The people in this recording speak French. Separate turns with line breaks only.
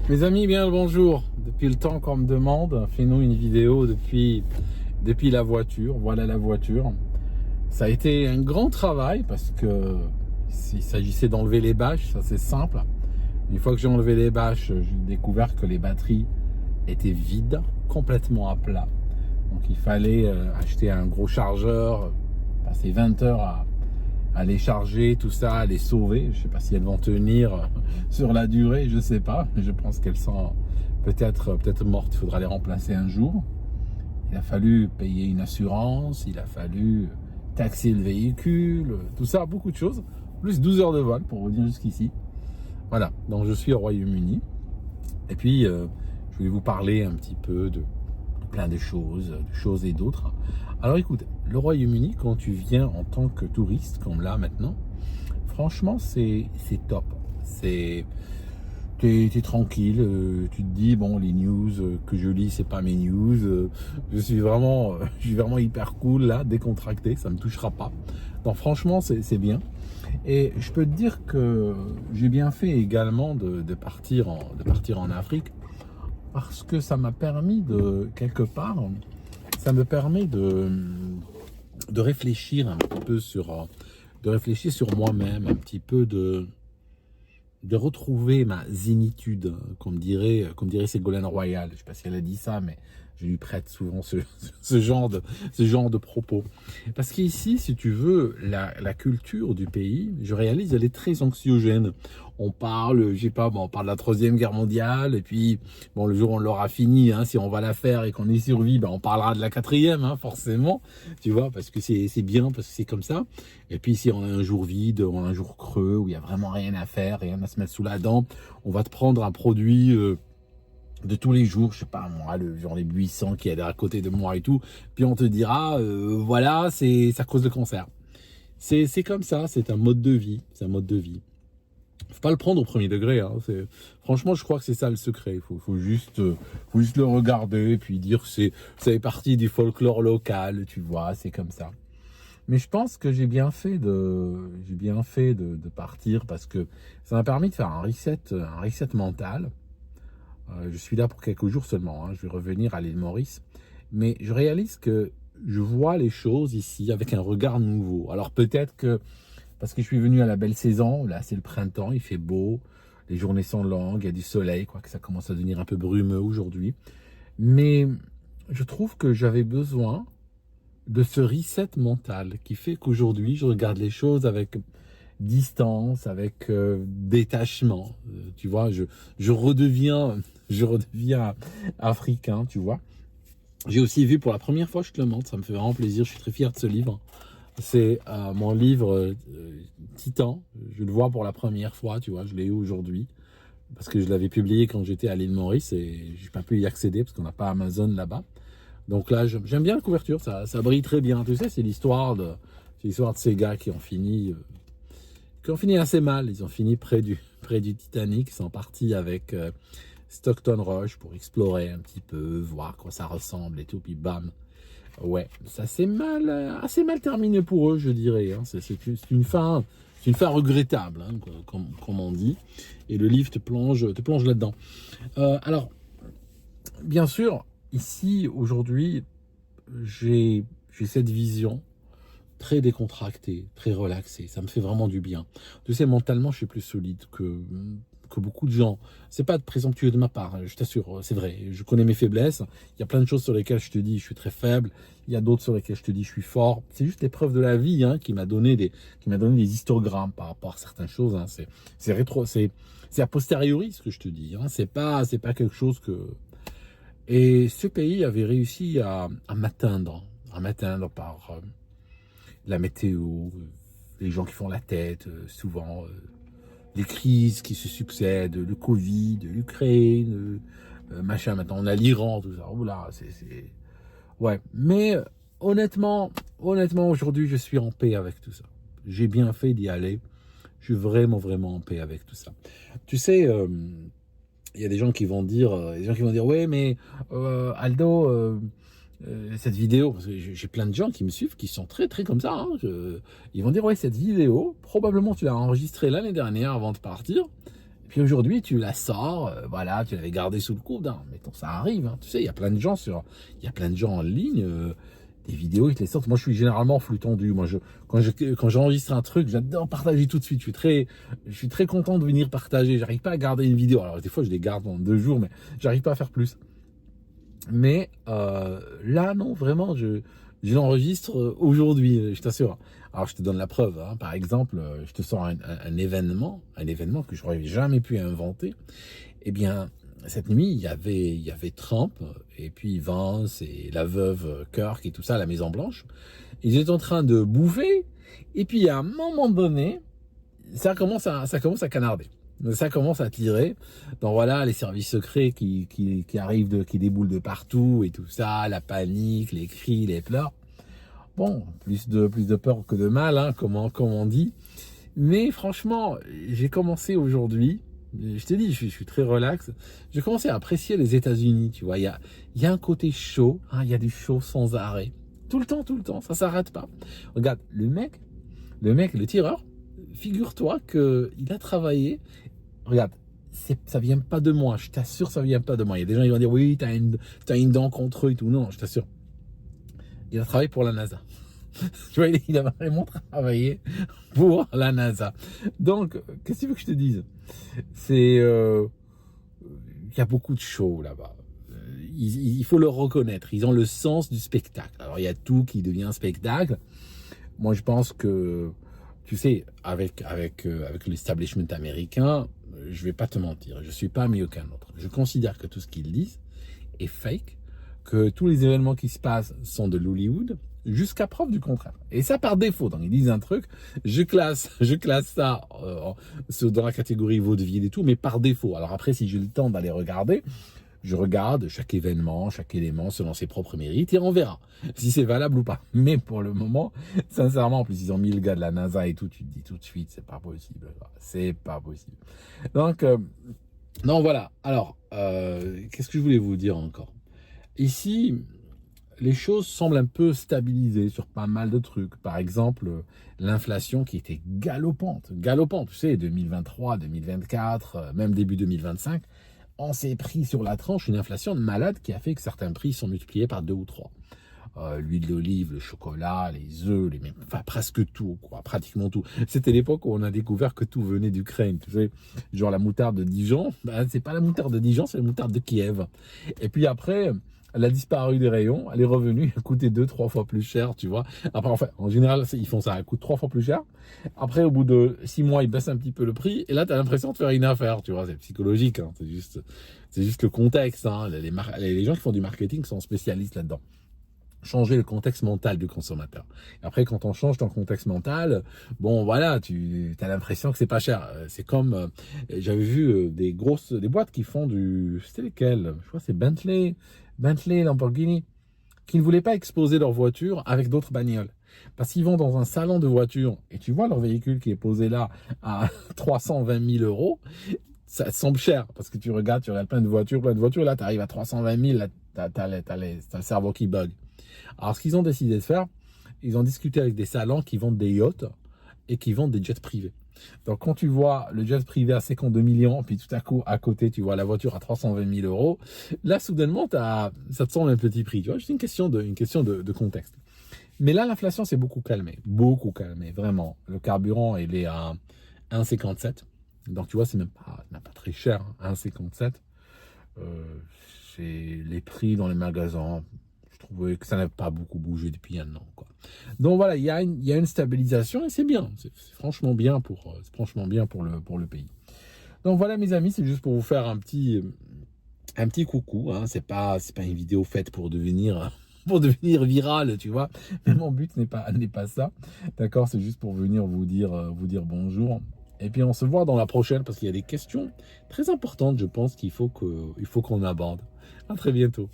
Mes amis, bien le bonjour. Depuis le temps qu'on me demande, fais-nous une vidéo depuis la voiture. Voilà la voiture. Ça a été un grand travail parce que il s'agissait d'enlever les bâches, ça c'est simple. Une fois que j'ai enlevé les bâches, j'ai découvert que les batteries étaient vides, complètement à plat. Donc il fallait acheter un gros chargeur, passer 20 heures à les charger, tout ça, à les sauver. Je sais pas si elles vont tenir sur la durée, je sais pas. Je pense qu'elles sont peut-être mortes. Il faudra les remplacer un jour. Il a fallu payer une assurance, il a fallu taxer le véhicule, tout ça, beaucoup de choses. Plus 12 heures de vol pour venir jusqu'ici. Voilà, donc je suis au Royaume-Uni. Et puis, je voulais vous parler un petit peu de plein de choses et d'autres. Alors écoute, le Royaume-Uni, quand tu viens en tant que touriste, comme là maintenant, franchement, c'est top. T'es tranquille, tu te dis, bon, les news que je lis, c'est pas mes news. Je suis vraiment hyper cool là, décontracté, ça me touchera pas. Donc franchement, c'est bien. Et je peux te dire que j'ai bien fait également de partir en Afrique parce que ça m'a permis quelque part, ça me permet de réfléchir un petit peu de réfléchir sur moi-même, un petit peu de retrouver ma zénitude, comme dirait Ségolène Royal. Je ne sais pas si elle a dit ça, mais je lui prête souvent ce genre de propos. Parce qu'ici, si tu veux, la culture du pays, je réalise, elle est très anxiogène. On parle, je sais pas, bon, on parle de la Troisième Guerre mondiale, et puis, bon, le jour où on l'aura fini, hein, si on va la faire et qu'on y survit, ben, on parlera de la quatrième, hein, forcément, tu vois, parce que c'est bien, parce que c'est comme ça. Et puis, si on a un jour vide, on a un jour creux, où il y a vraiment rien à faire, rien à se mettre sous la dent, on va te prendre un produit de tous les jours, je sais pas moi, genre les buissons qui est à côté de moi et tout, puis on te dira, voilà, ça cause le cancer. C'est comme ça, c'est un mode de vie, c'est un mode de vie. Faut pas le prendre au premier degré, hein. Franchement, je crois que c'est ça le secret. Faut juste le regarder et puis dire que ça fait partie du folklore local, tu vois, c'est comme ça. Mais je pense que j'ai bien fait de partir parce que ça m'a permis de faire un reset mental. Je suis là pour quelques jours seulement, hein. Je vais revenir à l'île Maurice. Mais je réalise que je vois les choses ici avec un regard nouveau. Alors peut-être que parce que je suis venu à la belle saison, là c'est le printemps, il fait beau, les journées sont longues, il y a du soleil, quoique ça commence à devenir un peu brumeux aujourd'hui. Mais je trouve que j'avais besoin de ce reset mental qui fait qu'aujourd'hui je regarde les choses avec distance, avec détachement. Tu vois, je redeviens, je redeviens africain, tu vois. J'ai aussi vu pour la première fois, je te le montre, ça me fait vraiment plaisir, je suis très fier de ce livre. C'est mon livre Titan, je le vois pour la première fois, tu vois, je l'ai eu aujourd'hui, parce que je l'avais publié quand j'étais à l'île Maurice et je n'ai pas pu y accéder parce qu'on n'a pas Amazon là-bas. Donc là, j'aime bien la couverture, ça brille très bien, tu sais, c'est l'histoire de ces gars qui ont fini assez mal. Ils ont fini près du Titanic. Ils sont partis avec Stockton Rush pour explorer un petit peu, voir quoi ça ressemble et tout. Puis bam, ouais, ça s'est assez mal terminé pour eux, je dirais. Hein. C'est une fin, regrettable, hein, comme on dit. Et le livre te plonge là-dedans. Alors, bien sûr, ici aujourd'hui, j'ai cette vision très décontracté, très relaxé. Ça me fait vraiment du bien. Tu sais, mentalement, je suis plus solide que beaucoup de gens. C'est pas de présomptueux de ma part, je t'assure, c'est vrai. Je connais mes faiblesses. Il y a plein de choses sur lesquelles je te dis je suis très faible. Il y a d'autres sur lesquelles je te dis je suis fort. C'est juste l'épreuve de la vie, hein, qui m'a donné des histogrammes par rapport à certaines choses. Hein. C'est a posteriori ce que je te dis. Hein. C'est pas quelque chose que. Et ce pays avait réussi à m'atteindre par la météo, les gens qui font la tête, souvent les crises qui se succèdent, le Covid, l'Ukraine, machin, maintenant on a l'Iran, tout ça. Oula, ouais. Mais honnêtement, aujourd'hui, je suis en paix avec tout ça. J'ai bien fait d'y aller. Je suis vraiment en paix avec tout ça. Tu sais, il y a des gens qui vont dire, ouais, mais Aldo, cette vidéo, parce que j'ai plein de gens qui me suivent qui sont très comme ça, hein, ils vont dire ouais, cette vidéo probablement tu l'as enregistrée l'année dernière avant de partir Et puis aujourd'hui, tu la sors, voilà, tu l'avais gardée sous le coude, hein, mais ça arrive, hein, tu sais, il y a plein de gens en ligne, des vidéos, ils te les sortent. Moi, je suis généralement en flux tendu. Moi, quand j'enregistre un truc, j'adore partager tout de suite. Je suis très content de venir partager. J'arrive pas à garder une vidéo. Alors, des fois, je les garde en 2 jours, mais j'arrive pas à faire plus. Mais là, non, vraiment, je l'enregistre aujourd'hui, je t'assure. Alors, je te donne la preuve, hein. Par exemple, je te sors un événement que je n'aurais jamais pu inventer. Eh bien, cette nuit, il y avait Trump, et puis Vance, et la veuve Kirk, et tout ça, à la Maison-Blanche. Ils étaient en train de bouffer, et puis à un moment donné, ça commence à canarder. Ça commence à tirer. Donc voilà, les services secrets qui arrivent, qui déboulent de partout, et tout ça, la panique, les cris, les pleurs. Bon, plus de peur que de mal, hein, comme on dit. Mais franchement, j'ai commencé aujourd'hui, je t'ai dit, je suis très relax. J'ai commencé à apprécier les États-Unis, tu vois. Il y a un côté chaud, hein, il y a du chaud sans arrêt. Tout le temps, ça s'arrête pas. Regarde, le tireur, figure-toi qu'il a travaillé. Regarde, ça vient pas de moi, je t'assure, ça vient pas de moi. Il y a des gens qui vont dire, oui, t'as une dent contre eux et tout. Non, je t'assure. Il a travaillé pour la NASA. Tu vois, il a vraiment travaillé pour la NASA. Donc, qu'est-ce que tu veux que je te dise? C'est, il y a beaucoup de shows là-bas. Il faut le reconnaître. Ils ont le sens du spectacle. Alors, il y a tout qui devient spectacle. Moi, je pense que, tu sais, avec l'establishment américain, je vais pas te mentir, je suis pas mieux qu'un autre. Je considère que tout ce qu'ils disent est fake, que tous les événements qui se passent sont de l'Hollywood, jusqu'à preuve du contraire. Et ça par défaut. Donc ils disent un truc, je classe ça dans la catégorie vaudeville et tout, mais par défaut. Alors après, si j'ai le temps d'aller regarder, je regarde chaque événement, chaque élément selon ses propres mérites et on verra si c'est valable ou pas. Mais pour le moment, sincèrement, en plus ils ont mis le gars de la NASA et tout, tu te dis tout de suite, c'est pas possible. C'est pas possible. Donc, non, voilà. Alors, qu'est-ce que je voulais vous dire encore? Ici, les choses semblent un peu stabilisées sur pas mal de trucs. Par exemple, l'inflation qui était galopante, tu sais, 2023, 2024, même début 2025, on s'est pris sur la tranche une inflation de malade qui a fait que certains prix sont multipliés par 2 ou 3. L'huile d'olive, le chocolat, les œufs, enfin presque tout, quoi, pratiquement tout. C'était l'époque où on a découvert que tout venait d'Ukraine, tu sais, genre la moutarde de Dijon, c'est pas la moutarde de Dijon, c'est la moutarde de Kiev. Et puis après, elle a disparu des rayons, elle est revenue, elle coûtait 2-3 fois plus cher, tu vois. Après, enfin, en général, ils font ça, elle coûte 3 fois plus cher. Après, au bout de 6 mois, ils baissent un petit peu le prix, et là, tu as l'impression de faire une affaire, tu vois. C'est psychologique, hein, c'est juste le contexte, hein. Les gens qui font du marketing sont spécialistes là-dedans. Changer le contexte mental du consommateur. Après, quand on change ton contexte mental, bon, voilà, tu as l'impression que c'est pas cher. C'est comme, j'avais vu des boîtes qui font c'était lesquelles? Je crois que c'est Bentley, Lamborghini, qui ne voulaient pas exposer leur voiture avec d'autres bagnoles. Parce qu'ils vont dans un salon de voiture et tu vois leur véhicule qui est posé là à 320 000 euros, ça semble cher parce que tu regardes plein de voitures, et là tu arrives à 320 000, là t'as le cerveau qui bug. Alors, ce qu'ils ont décidé de faire, ils ont discuté avec des salons qui vendent des yachts et qui vendent des jets privés. Donc, quand tu vois le jet privé à 52 millions, puis tout à coup, à côté, tu vois la voiture à 320 000 euros, là, soudainement, ça te semble un petit prix. Tu vois, c'est une question de contexte. Mais là, l'inflation s'est beaucoup calmée, vraiment. Le carburant, il est à 1,57. Donc, tu vois, c'est même pas très cher, hein, 1,57. C'est les prix dans les magasins. Je trouvais que ça n'a pas beaucoup bougé depuis un an, quoi. Donc voilà, il y a une stabilisation et c'est bien. C'est franchement bien pour le pays. Donc voilà, mes amis, c'est juste pour vous faire un petit coucou. Hein. C'est pas une vidéo faite pour devenir viral, tu vois. Mais mon but n'est pas ça. D'accord, c'est juste pour venir vous dire bonjour. Et puis on se voit dans la prochaine parce qu'il y a des questions très importantes, je pense, qu'il faut qu'on aborde. À très bientôt.